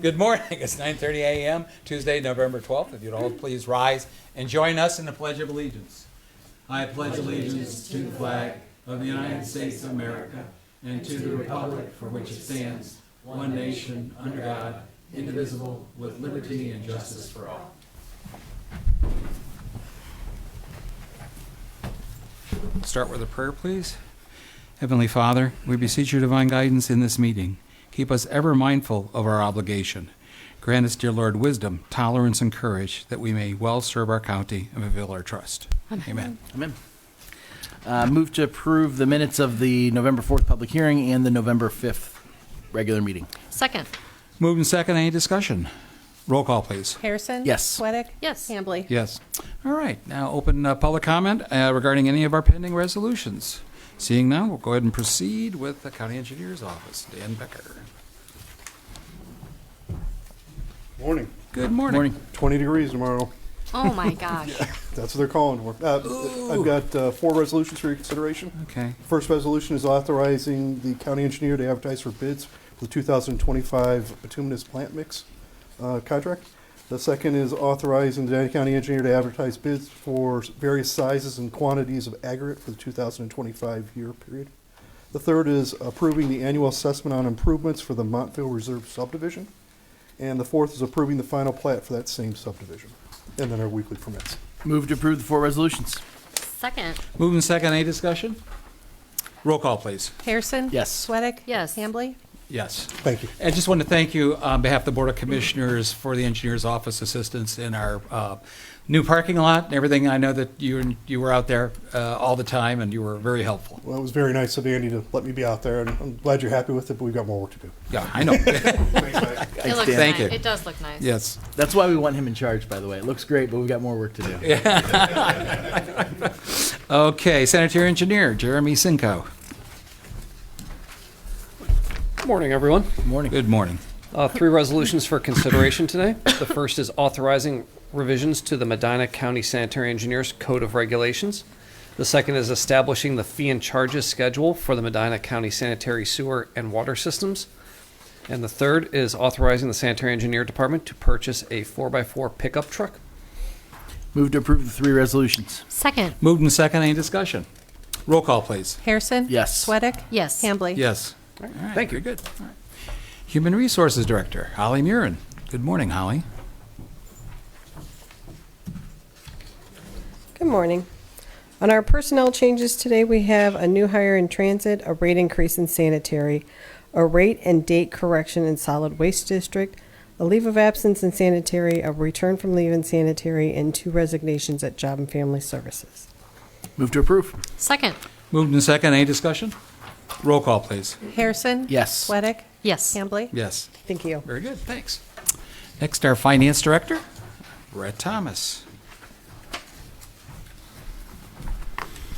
Good morning. It's 9:30 a.m., Tuesday, November 12th. If you'd all please rise and join us in the Pledge of Allegiance. I pledge allegiance to the flag of the United States of America and to the republic for which it stands, one nation, under God, indivisible, with liberty and justice for all. Start with a prayer, please. Heavenly Father, we beseech your divine guidance in this meeting. Keep us ever mindful of our obligation. Grant us, dear Lord, wisdom, tolerance, and courage, that we may well serve our county and fulfill our trust. Amen. Amen. Move to approve the minutes of the November 4th public hearing and the November 5th regular meeting. Second. Moved and second. Any discussion? Roll call, please. Harrison? Yes. Sweattick? Yes. Hambley? Yes. All right. Now open public comment regarding any of our pending resolutions. Seeing none, we'll go ahead and proceed with the County Engineer's Office. Dan Becker. Morning. Good morning. Morning. 20 degrees tomorrow. Oh my gosh. That's what they're calling for. I've got 4 resolutions for your consideration. Okay. First resolution is authorizing the county engineer to advertise for bids for the 2025 bituminous plant mix contract. The second is authorizing the county engineer to advertise bids for various sizes and quantities of aggregate for the 2025 year period. The third is approving the annual assessment on improvements for the Montville Reserve subdivision. And the fourth is approving the final plat for that same subdivision. And then our weekly permits. Move to approve the 4 resolutions. Second. Moved and second. Any discussion? Roll call, please. Harrison? Yes. Sweattick? Yes. Hambley? Yes. Thank you. I just want to thank you on behalf of the Board of Commissioners for the Engineer's Office assistance in our new parking lot and everything. I know that you were out there all the time, and you were very helpful. Well, it was very nice of Andy to let me be out there, and I'm glad you're happy with it, but we've got more work to do. Yeah, I know. It looks Dan. Thank nice. you. It does look nice. Yes. That's why we want him in charge, by the way. It looks great, but we've got more work to do. Okay, Sanitary Engineer Jeremy Cinco. Good morning, everyone. Morning. Good morning. 3 resolutions for consideration today. The first is authorizing revisions to the Medina County Sanitary Engineers Code of Regulations. The second is establishing the fee and charges schedule for the Medina County sanitary sewer and water systems. And the third is authorizing the Sanitary Engineer Department to purchase a 4x4 pickup truck. Move to approve the 3 resolutions. Second. Moved and second. Any discussion? Roll call, please. Harrison? Yes. Sweattick? Yes. Hambley? Yes. All right, Thank you. Very good. All right. Human Resources Director Holly Murin. Good morning, Holly. Good morning. On our personnel changes today, we have a new hire in transit, a rate increase in sanitary, a rate and date correction in solid waste district, a leave of absence in sanitary, a return from leave in sanitary, and 2 resignations at Job and Family Services. Move to approve. Second. Moved and second. Any discussion? Roll call, please. Harrison? Yes. Sweattick? Yes. Hambley? Yes. Thank you. Very good. Thanks. Next, our Finance Director, Brett Thomas.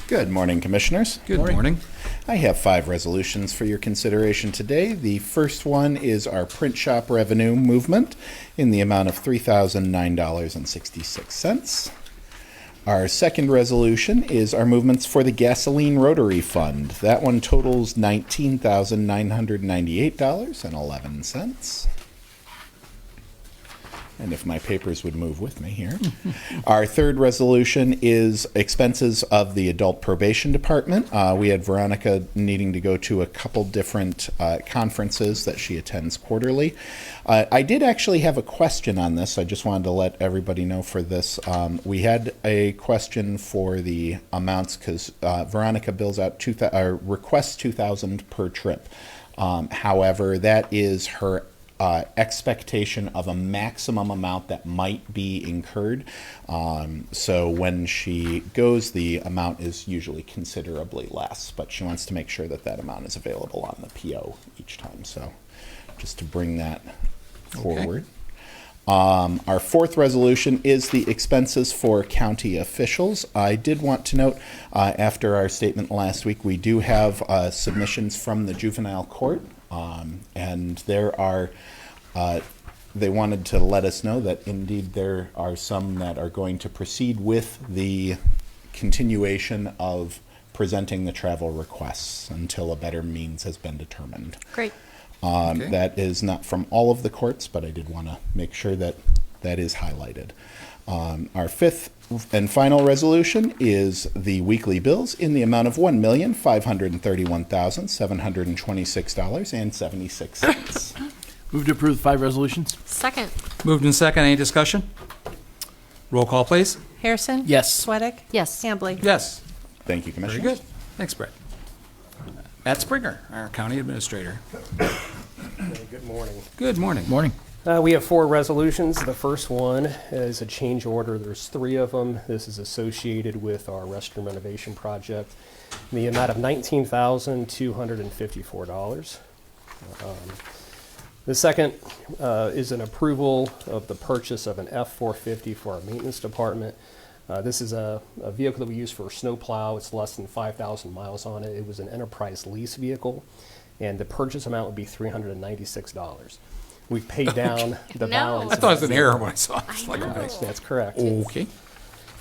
Good morning, Commissioners. Good morning. I have 5 resolutions for your consideration today. The first one is our print shop revenue movement in the amount of $3,009.66. Our second resolution is our movements for the Gasoline Rotary Fund. That one totals $19,998.11. And if my papers would move with me here. Our third resolution is expenses of the Adult Probation Department. We had Veronica needing to go to a couple different conferences that she attends quarterly. I did actually have a question on this. I just wanted to let everybody know for this. We had a question for the amounts because Veronica bills out requests $2,000 per trip. However, that is her expectation of a maximum amount that might be incurred. So when she goes, the amount is usually considerably less, but she wants to make sure that that amount is available on the PO each time. So just to bring that forward. Our fourth resolution is the expenses for county officials. I did want to note, after our statement last week, we do have submissions from the juvenile court, and there are they wanted to let us know that indeed there are some that are going to proceed with the continuation of presenting the travel requests until a better means has been determined. Great. Okay. That is not from all of the courts, but I did want to make sure that that is highlighted. Our fifth and final resolution is the weekly bills in the amount of $1,531,726.76. Move to approve the 5 resolutions. Second. Moved in second. Any discussion? Roll call, please. Harrison? Yes. Sweattick? Yes. Hambley? Yes. Thank you, Very Commissioners. good. Thanks, Brett. Matt Springer, our county administrator. Good morning. Good morning. Morning. We have 4 resolutions. The first one is a change order. There's 3 of them. This is associated with our restroom renovation project. In the amount of $19,254. The second is an approval of the purchase of an F-450 for our maintenance department. This is a vehicle that we use for snow plow. It's less than 5,000 miles on it. It was an enterprise lease vehicle, and the purchase amount would be $396. We've paid down the No. I balance. thought it was an error when I saw it. It's I like, know. nice. That's correct. Okay.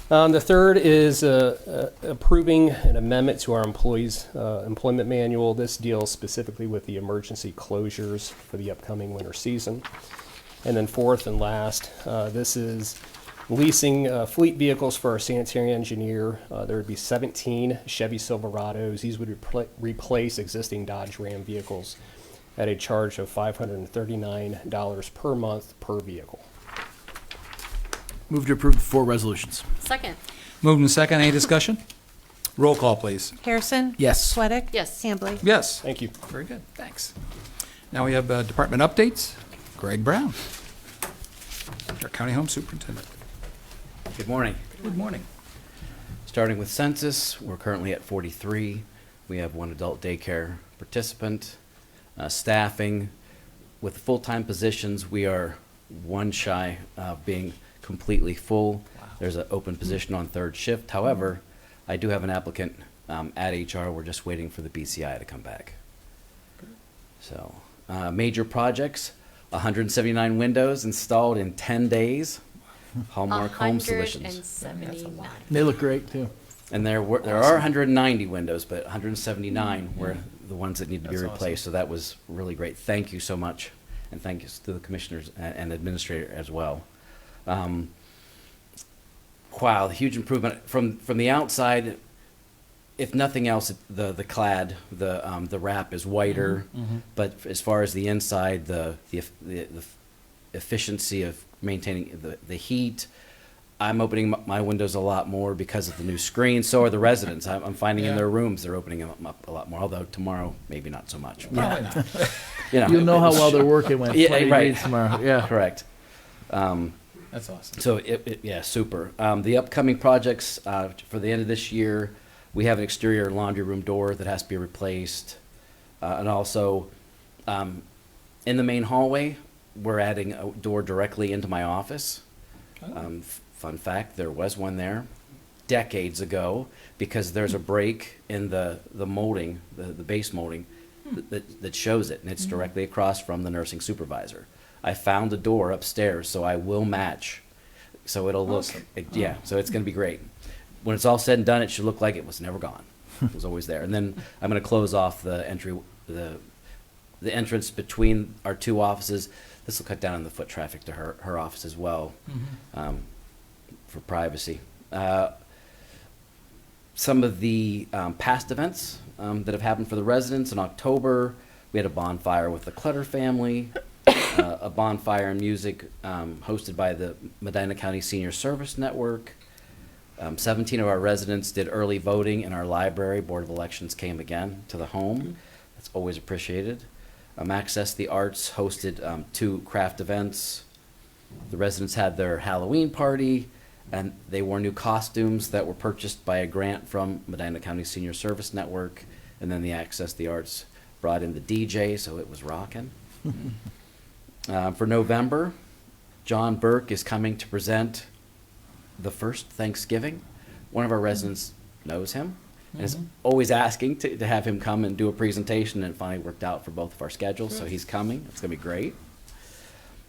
The third is approving an amendment to our employees' employment manual. This deals specifically with the emergency closures for the upcoming winter season. And then fourth and last, this is leasing fleet vehicles for our sanitary engineer. There would be 17 Chevy Silverados. These would replace existing Dodge Ram vehicles at a charge of $539 per month per vehicle. Move to approve the 4 resolutions. Second. Moved in second. Any discussion? Roll call, please. Harrison? Yes. Sweattick? Yes. Hambley? Yes. Thank you. Very good. Thanks. Now we have department updates. Greg Brown, our county home superintendent. Good morning. Good morning. Starting with census, we're currently at 43. We have 1 adult daycare participant. Staffing, with full-time positions, we are 1 shy of being completely full. There's an open position on 3rd shift. However, I do have an applicant at HR. We're just waiting for the BCI to come back. So, major projects, 179 windows installed in 10 days. Hallmark Home Solutions. 179. They look great, too. And there are 190 windows, but 179 were the ones that need to be That's replaced. So that was really great. Thank you so much, and thank you to the commissioners and administrator as well. Wow, huge improvement from the outside. If nothing else, the clad, the wrap is whiter, but as far as the inside, the efficiency of maintaining the heat. I'm opening my windows a lot more because of the new screen. So are the residents. I'm finding in their rooms they're opening them up a lot more. Although tomorrow maybe not so much. Probably not. You know, You'll know how well they're working when it's Yeah, 20 right. degrees tomorrow. Yeah. correct. That's awesome. So yeah, super. The upcoming projects for the end of this year, we have an exterior laundry room door that has to be replaced, and also in the main hallway, we're adding a door directly into my office. Fun fact, there was one there decades ago because there's a break in the molding, the base molding that shows it, and it's directly across from the nursing supervisor. I found a door upstairs, so I will match. So it'll look, yeah, so it's going to be great. When it's all said and done, it should look like it was never gone. It was always there. And then I'm going to close off the entrance between our 2 offices. This will cut down on the foot traffic to her office as well, for privacy. Some of the past events that have happened for the residents in October, we had a bonfire with the Clutter family, a bonfire and music hosted by the Medina County Senior Service Network. 17 of our residents did early voting in our library. Board of Elections came again to the home. That's always appreciated. Access the Arts hosted 2 craft events. The residents had their Halloween party, and they wore new costumes that were purchased by a grant from Medina County Senior Service Network. And then the Access the Arts brought in the DJ, so it was rocking. For November, John Burke is coming to present the first Thanksgiving. One of our residents knows him and is always asking to have him come and do a presentation, and it finally worked out for both of our schedules, so he's coming. It's going to be great.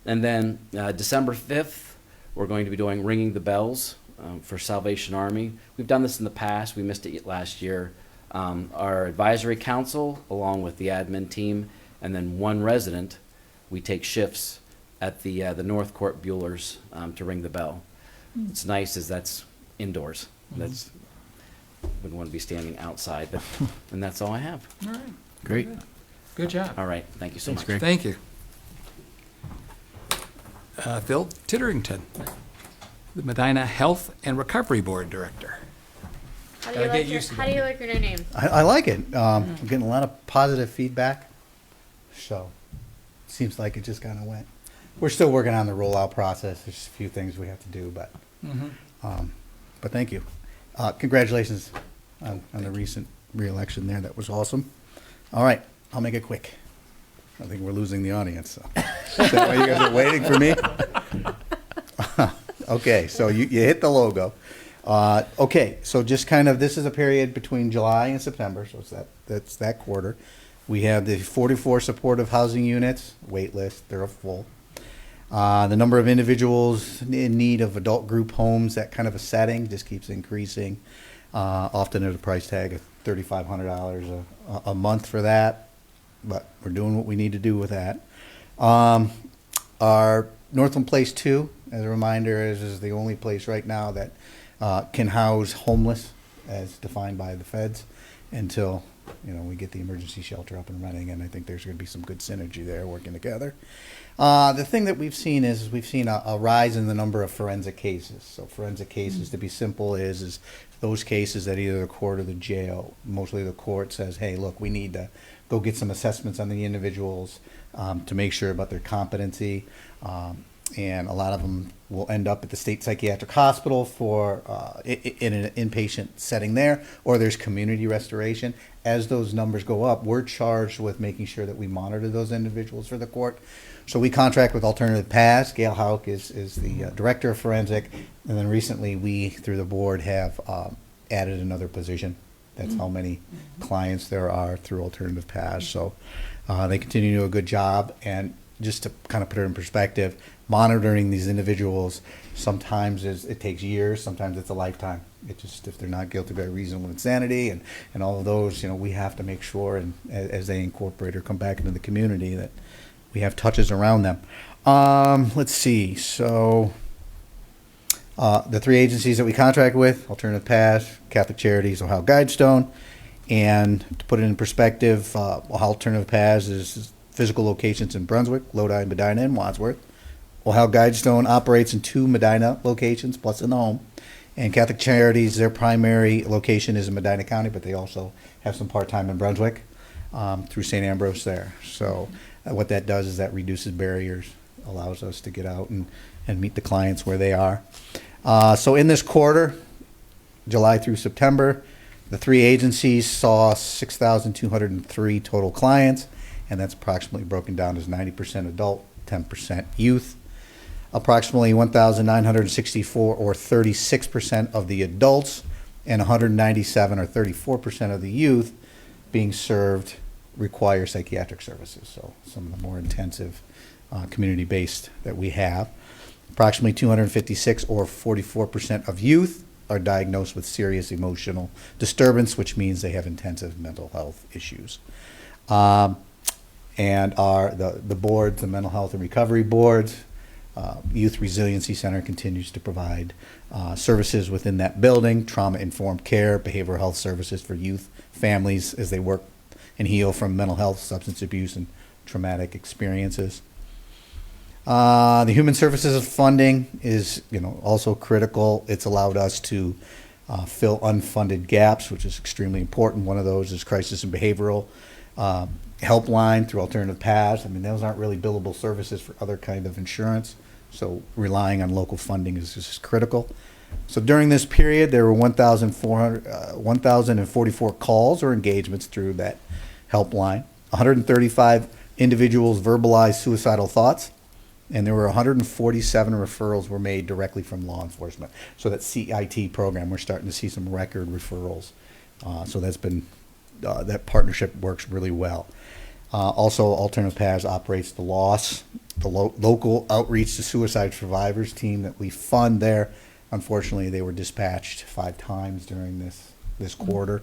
And then December 5th, we're going to be doing Ringing the Bells for Salvation Army. We've done this in the past. We missed it last year. Our advisory council, along with the admin team, and then one resident, we take shifts at the North Court Bueller's to ring the bell. It's nice as that's indoors. That's wouldn't want to be standing outside, but and that's all I have. All right. Great. Good job. All right, thank you so Thanks, much. Greg. Thank you. Phil Titterington, the Medina Health and Recovery Board Director. How do Gotta you get like your, used to how do you like your new name? I like it. I'm getting a lot of positive feedback. So, seems like it just kind of went. We're still working on the rollout process. There's a few things we have to do, but thank you. Congratulations on the recent re-election there. That was awesome. All right, I'll make it quick. I think we're losing the audience. So. Is that why you guys are waiting for me? Okay, so you hit the logo. Okay, so just kind of, this is a period between July and September, so that's that quarter. We have the 44 supportive housing units, wait list, they're full. The number of individuals in need of adult group homes, that kind of a setting, just keeps increasing. Often at a price tag of $3,500 a month for that, but we're doing what we need to do with that. Our Northland Place 2, as a reminder, is the only place right now that can house homeless as defined by the feds until we get the emergency shelter up and running, and I think there's going to be some good synergy there working together. The thing that we've seen is we've seen a rise in the number of forensic cases. So forensic cases, to be simple, is those cases that either the court or the jail, mostly the court, says, hey, look, we need to go get some assessments on the individuals to make sure about their competency. And a lot of them will end up at the state psychiatric hospital for in an inpatient setting there, or there's community restoration. As those numbers go up, we're charged with making sure that we monitor those individuals for the court. So we contract with Alternative Paths. Gail Hauk is the director of forensic, and then recently we, through the board, have added another position. That's how many clients there are through Alternative Paths. So they continue to do a good job, and just to kind of put it in perspective, monitoring these individuals, sometimes it takes years, sometimes it's a lifetime. It just, if they're not guilty by reasonable insanity and all of those, we have to make sure, and as they incorporate or come back into the community, that we have touches around them. Let's see. So the three agencies that we contract with, Alternative Paths, Catholic Charities, Ohio Guidestone, and to put it in perspective, Alternative Paths is physical locations in Brunswick, Lodi, Medina, and Wadsworth. Ohio Guidestone operates in 2 Medina locations, plus in the home. And Catholic Charities, their primary location is in Medina County, but they also have some part-time in Brunswick through St. Ambrose there. So what that does is that reduces barriers, allows us to get out and meet the clients where they are. So in this quarter, July through September, the three agencies saw 6,203 total clients, and that's approximately broken down as 90% adult, 10% youth. Approximately 1,964 or 36% of the adults and 197 or 34% of the youth being served require psychiatric services. So some of the more intensive community-based that we have. Approximately 256 or 44% of youth are diagnosed with serious emotional disturbance, which means they have intensive mental health issues. And the boards, the mental health and recovery boards, Youth Resiliency Center continues to provide services within that building, trauma-informed care, behavioral health services for youth families as they work and heal from mental health, substance abuse, and traumatic experiences. The human services funding is, also critical. It's allowed us to fill unfunded gaps, which is extremely important. One of those is crisis and behavioral helpline through Alternative Paths. I mean, those aren't really billable services for other kind of insurance, so relying on local funding is just critical. So during this period, there were 1,044 calls or engagements through that helpline. 135 individuals verbalized suicidal thoughts, and there were 147 referrals were made directly from law enforcement. So that CIT program, we're starting to see some record referrals. So that's been, that partnership works really well. Also, Alternative Paths operates the LOSS, the local outreach to suicide survivors team that we fund there. Unfortunately, they were dispatched 5 times during this this quarter.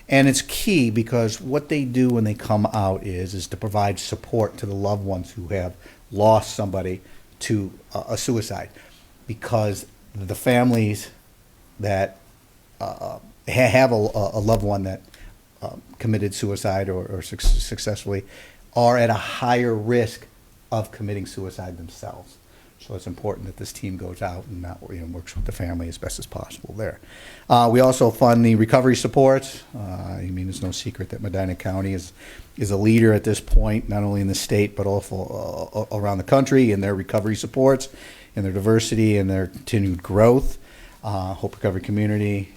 And it's key because what they do when they come out is to provide support to the loved ones who have lost somebody to a suicide. Because the families that have a loved one that committed suicide or successfully are at a higher risk of committing suicide themselves. So it's important that this team goes out and works with the family as best as possible there. We also fund the recovery supports. It's no secret that Medina County is a leader at this point, not only in the state but also around the country in their recovery supports, in their diversity and their continued growth. Hope Recovery Community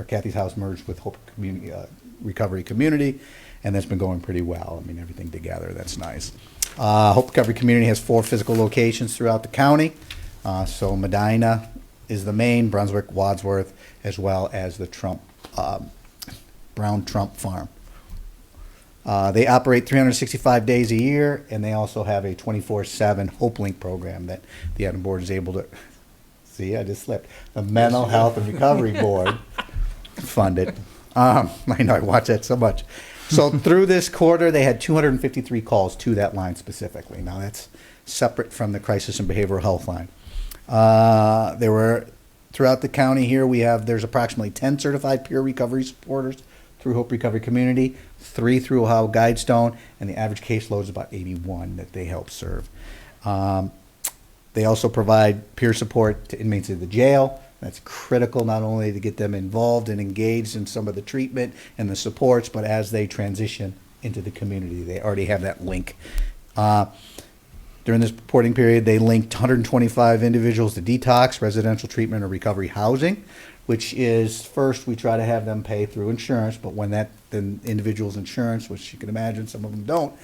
Kathy's House merged with Hope Community, Recovery Community, and that's been going pretty well. Everything together, that's nice. Hope Recovery Community has 4 physical locations throughout the county. So Medina is the main, Brunswick, Wadsworth, as well as the Brown Trump Farm. They operate 365 days a year, and they also have a 24/7 Hope Link program that the Adam Board is able to, see, I just slipped, the Mental Health and Recovery Board funded. I know, I watch that so much. So through this quarter, they had 253 calls to that line specifically. Now that's separate from the crisis and behavioral health line. There were, throughout the county here, there's approximately 10 certified peer recovery supporters through Hope Recovery Community, 3 through Ohio Guidestone, and the average caseload is about 81 that they help serve. They also provide peer support to inmates in the jail. That's critical not only to get them involved and engaged in some of the treatment and the supports, but as they transition into the community. They already have that link. During this reporting period, they linked 125 individuals to detox, residential treatment, or recovery housing, which is, first, we try to have them pay through insurance, but when the individual's insurance, which you can imagine some of them don't,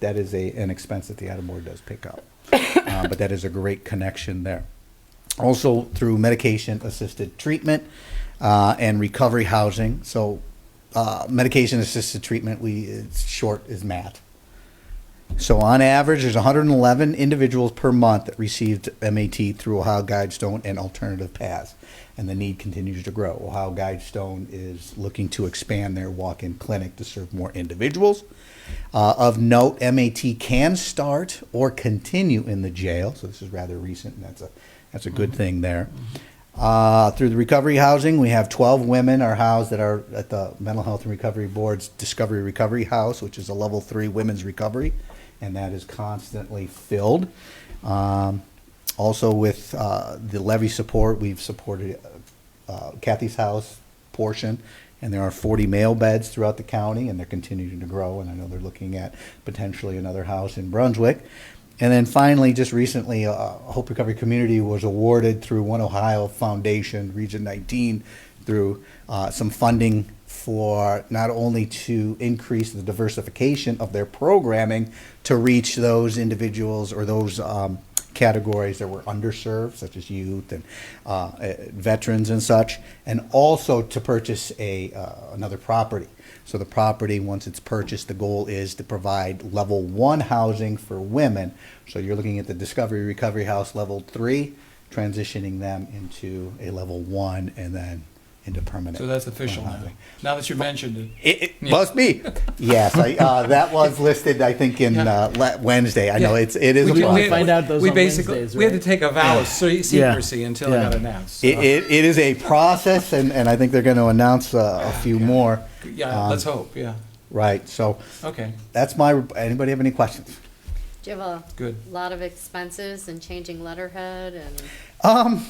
that is an expense that the Adam Board does pick up. But that is a great connection there. Also through medication-assisted treatment and recovery housing. So medication-assisted treatment, it's short is MAT. So on average, there's 111 individuals per month that received MAT through Ohio Guidestone and alternative paths, and the need continues to grow. Ohio Guidestone is looking to expand their walk-in clinic to serve more individuals. Of note, MAT can start or continue in the jail, so this is rather recent, and that's a good thing there. Through the recovery housing, we have 12 women are housed that are at the Mental Health and Recovery Board's Discovery Recovery House, which is a level 3 women's recovery, and that is constantly filled. Also with the levy support, we've supported Kathy's House portion, and there are 40 male beds throughout the county, and they're continuing to grow, and I know they're looking at potentially another house in Brunswick. And then finally, just recently, Hope Recovery Community was awarded through One Ohio Foundation, Region 19, through some funding for not only to increase the diversification of their programming to reach those individuals or those categories that were underserved, such as youth and veterans and such, and also to purchase another property. So the property, once it's purchased, the goal is to provide level 1 housing for women. So you're looking at the Discovery Recovery House level 3, transitioning them into a level 1 and then into permanent. So that's official now. housing. Now that you mentioned it. It must be. Yes, that was listed, I think, in Wednesday. I know it is a We process. find out those we on basically Wednesdays, we had to right? take a vow of secrecy until it Yeah. got announced. It is a process, and I think they're going to announce a few more. Yeah, let's hope. Yeah. Right, so Okay. that's anybody have any questions? Do you have a Good. lot of expenses and changing letterhead and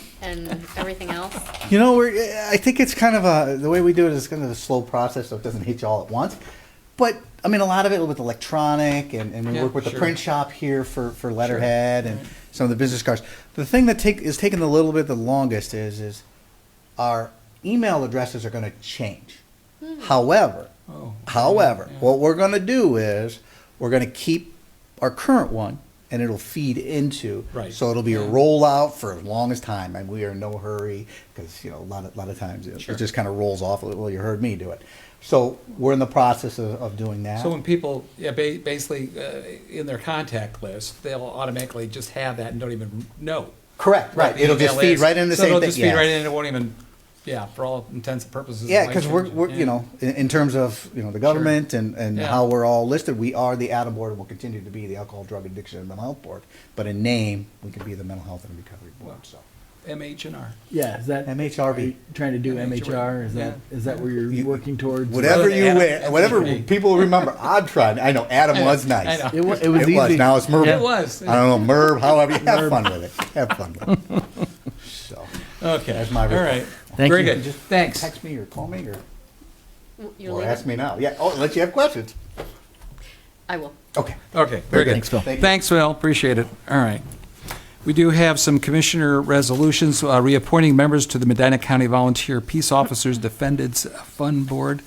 everything else? I think it's kind of the way we do it is kind of a slow process, so it doesn't hit you all at once. But, a lot of it with electronic, and we Yeah, work with the sure. print shop here for letterhead and some of the business cards. The thing that is taking a little bit the longest is our email addresses are going to change. However, what we're going to do is we're going to keep our current one, and it'll feed into. Right. So it'll be a rollout for as long as time, and we are in no hurry because a lot of times it just kind of rolls off. Well, you heard me do it. So we're in the process of doing that. So when people, basically in their contact list, they'll automatically just have that and don't even know. Correct. Right. what the It'll just email feed is. right in the So same it'll thing. just feed right in. It won't even, Yeah, for all intents and purposes. Yeah, life because we're, changing. you know, in terms of, you know, the government and Yeah. how we're all listed, we are the ATA board and will continue to be the Alcohol, Drug Addiction and Mental Health Board. But in name, we could be the Mental Health and Recovery Board, so. MH&R. Yeah, is that MHRB. trying to do MHR? Is that where you're working towards? Whatever you, Adam- whatever Adam- people remember, I'm trying, I know, Adam was I nice. know. It was It was, easy. now it's Merv. It was. I don't know, Merv, however, you have fun with it. Have fun with it. So, Okay. That's my All report. right. Thank Very you. good. just Thanks. text me or call me You're or leaving? ask me now. Yeah, oh, unless you have questions. I will. Okay. Okay, very good. Thanks, Phil. Thank you. Thanks, Phil. Appreciate it. All right. We do have some commissioner resolutions reappointing members to the Medina County Volunteer Peace Officers Defendants Fund Board.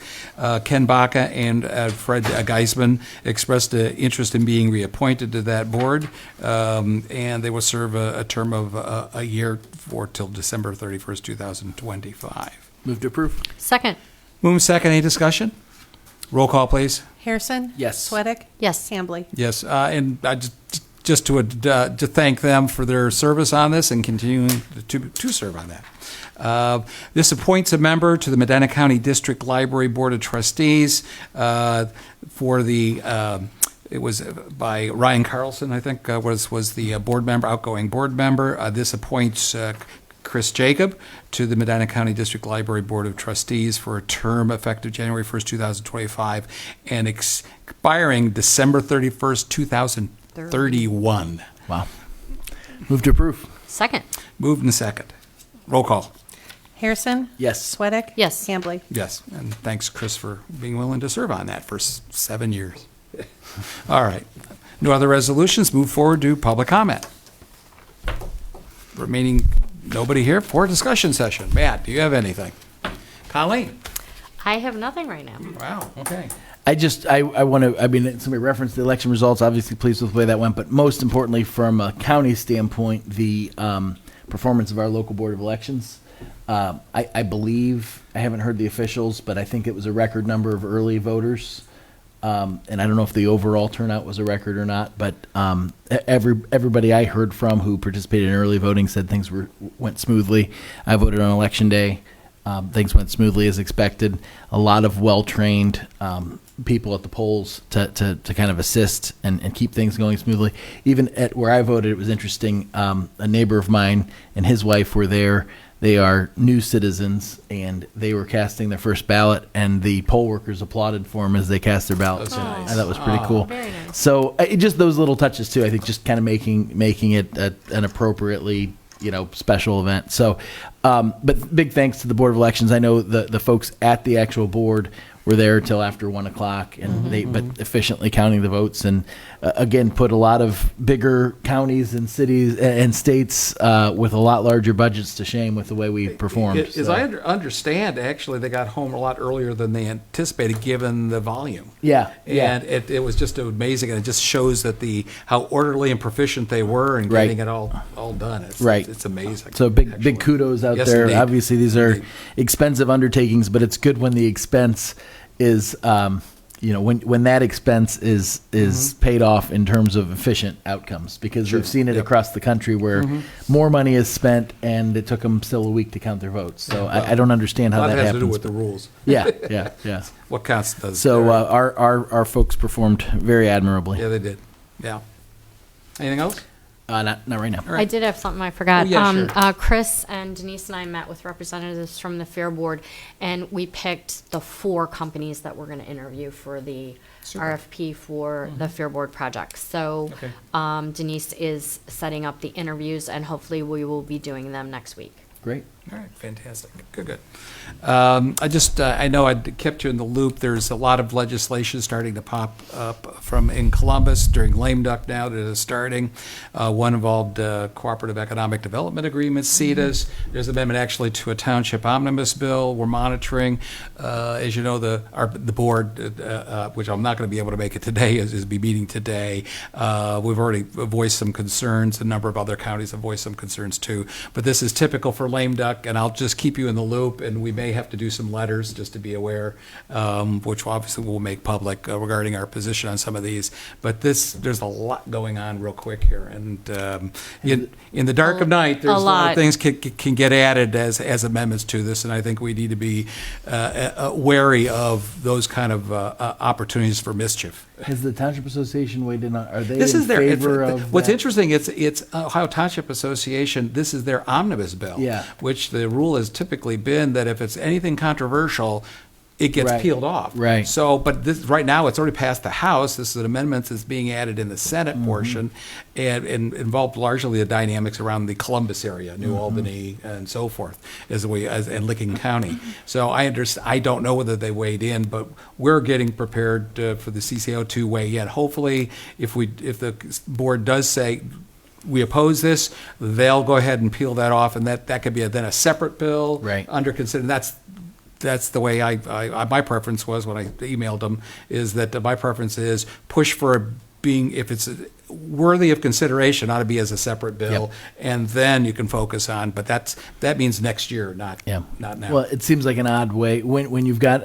Ken Baca and Fred Geisman expressed interest in being reappointed to that board, and they will serve a term of a year for till December 31st, 2025. Move to approve. Second. Move second. Any discussion? Roll call, please. Harrison? Yes. Sweattick? Yes. Hambley? Yes, and I just to thank them for their service on this and continuing to serve on that. This appoints a member to the Medina County District Library Board of Trustees for the. It was by Ryan Carlson, I think, was the board member, outgoing board member. This appoints Chris Jacob to the Medina County District Library Board of Trustees for a term effective January 1st, 2025, and expiring December 31st, 2031. Wow. Move to approve. Second. Moved and second. Roll call. Harrison? Yes. Sweattick? Yes. Hambley? Yes, and thanks, Chris, for being willing to serve on that for 7 years. All right. No other resolutions. Move forward to public comment. Remaining nobody here for discussion session. Matt, do you have anything? Colleen? I have nothing right now. Wow, okay. I want to, I mean, somebody referenced the election results, obviously pleased with the way that went, but most importantly, from a county standpoint, the performance of our local board of elections. I believe, I haven't heard the officials, but I think it was a record number of early voters. And I don't know if the overall turnout was a record or not, but everybody I heard from who participated in early voting said things went smoothly. I voted on election day. Things went smoothly as expected. A lot of well-trained people at the polls to kind of assist and keep things going smoothly. Even at where I voted, it was interesting. A neighbor of mine and his wife were there. They are new citizens, and they were casting their first ballot, and the poll workers applauded for them as they cast their ballots. That's nice. I thought it was pretty cool. Very nice. So just those little touches too. I think just kind of making it an appropriately special event. So, but big thanks to the Board of Elections. I know the folks at the actual board were there till after 1 o'clock, and but efficiently counting the votes, and again put a lot of bigger counties and cities and states with a lot larger budgets to shame with the way we performed. As I understand, actually, they got home a lot earlier than they anticipated, given the volume. Yeah. And it was just amazing, and it just shows that how orderly and proficient they were in Right. getting it all done. It's amazing. So big actually. kudos out Yes, there. indeed. Obviously, these are Indeed. expensive undertakings, but it's good when the expense is, when that expense is paid off in terms of efficient outcomes, because we've seen it Yep. across the country where more money is spent and it took them still a week to count their votes. So I don't understand A how lot that has happens. to do with the rules. Yeah. What counts does. So our folks performed very admirably. Yeah, they did. Yeah. Anything else? Not right now. All right. I did have something I forgot. Oh, yeah, sure. Chris and Denise and I met with representatives from the Fair Board, and we picked the 4 companies that we're going to interview for the Super. RFP for the Fair Board project. So Okay. Denise is setting up the interviews, and hopefully we will be doing them next week. Great. All right, fantastic. Good. I know I kept you in the loop. There's a lot of legislation starting to pop up from in Columbus during lame duck now that is starting. One involved cooperative economic development agreements, CETAs. There's an amendment actually to a township omnibus bill we're monitoring. As you know, the board, which I'm not going to be able to make it today, is be meeting today. We've already voiced some concerns. A number of other counties have voiced some concerns too. But this is typical for lame duck. and I'll just keep you in the loop, and we may have to do some letters, just to be aware, which obviously we'll make public regarding our position on some of these. But there's a lot going on real quick here, and in the dark of night, there's a lot of things can get added as amendments to this, and I think we need to be wary of those kind of opportunities for mischief. Has the Township Association weighed in on, are they This in is their, favor of what's that? interesting, it's Ohio Township Association, this is their omnibus bill. Yeah. Which the rule has typically been that if it's anything controversial, it gets Right. peeled off. Right. So, but this, right now, it's already passed the House. This is an amendment that's being added in the Senate Mm-hmm. portion and involved largely the dynamics around the Columbus area, New Mm-hmm. Albany, and so forth, and Licking County. So I don't know whether they weighed in, but we're getting prepared for the CCO to weigh in. Hopefully, if the board does say, we oppose this, they'll go ahead and peel that off, and that could be then a separate bill Right. under consider. That's the way my preference was when I emailed them, is that my preference is push for being, if it's worthy of consideration, ought to be as a separate bill, and then you can focus on, but that means next year, not now. Well, it seems like an odd way, when you've got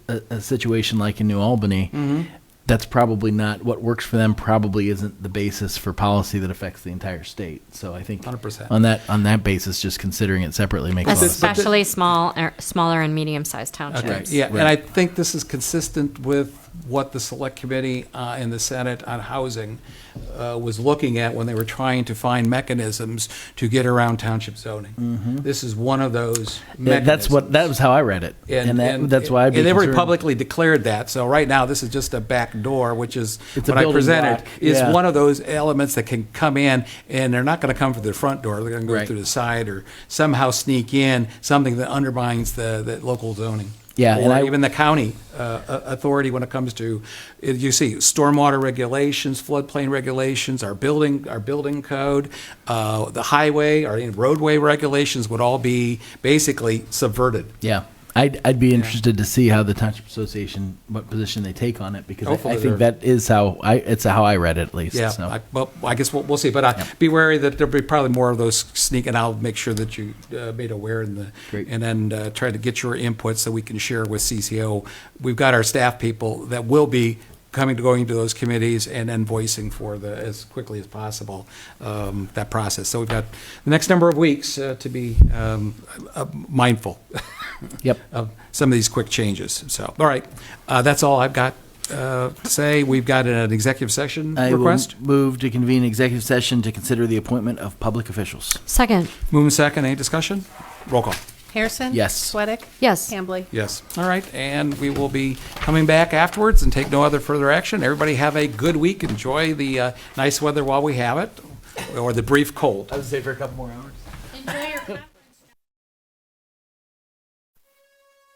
a situation like in New Albany, that's probably not, what works for them probably isn't the basis for policy that affects the entire state. So I think 100%. on that basis, just considering it separately makes a lot of sense. Especially smaller and medium-sized townships. Okay, yeah, and I think this is consistent with what the Select Committee in the Senate on Housing was looking at when they were trying to find mechanisms to get around township zoning. This is one of those mechanisms. That was how I read it. And that's why I'd be and they were concerned. publicly declared that. So right now, this is just a back door, which is It's a what I building presented, block, is yeah. one of those elements that can come in, and they're not going to come through the front door. They're going to go Right. through the side or somehow sneak in something that undermines the local zoning. Yeah, and Or even the county authority when it comes to, you see, stormwater regulations, floodplain regulations, our building code, the highway, our roadway regulations would all be basically subverted. Yeah. I'd be interested to see how the Township Association, what position they take on it, because Hopefully I think they're- that is how I read it, at least. Yeah, So. I guess we'll see, but be wary that there'll be probably more of those sneaking. I'll make sure that you made aware Great. and then try to get your input so we can share with CCO. We've got our staff people that will be going to those committees and then voicing for as quickly as possible that process. So we've got the next number of weeks to be mindful. Yep. Of some of these quick changes. So, all right, that's all I've got to say. We've got an executive session I request. will move to convene executive session to consider the appointment of public officials. Second, Move in second. Any discussion? Roll call. Harrison? Yes. Sweattick? yes. Hambley? Yes. All right, and we will be coming back afterwards and take no other further action. Everybody have a good week. Enjoy the nice weather while we have it, or the brief cold. I would say for a couple more hours.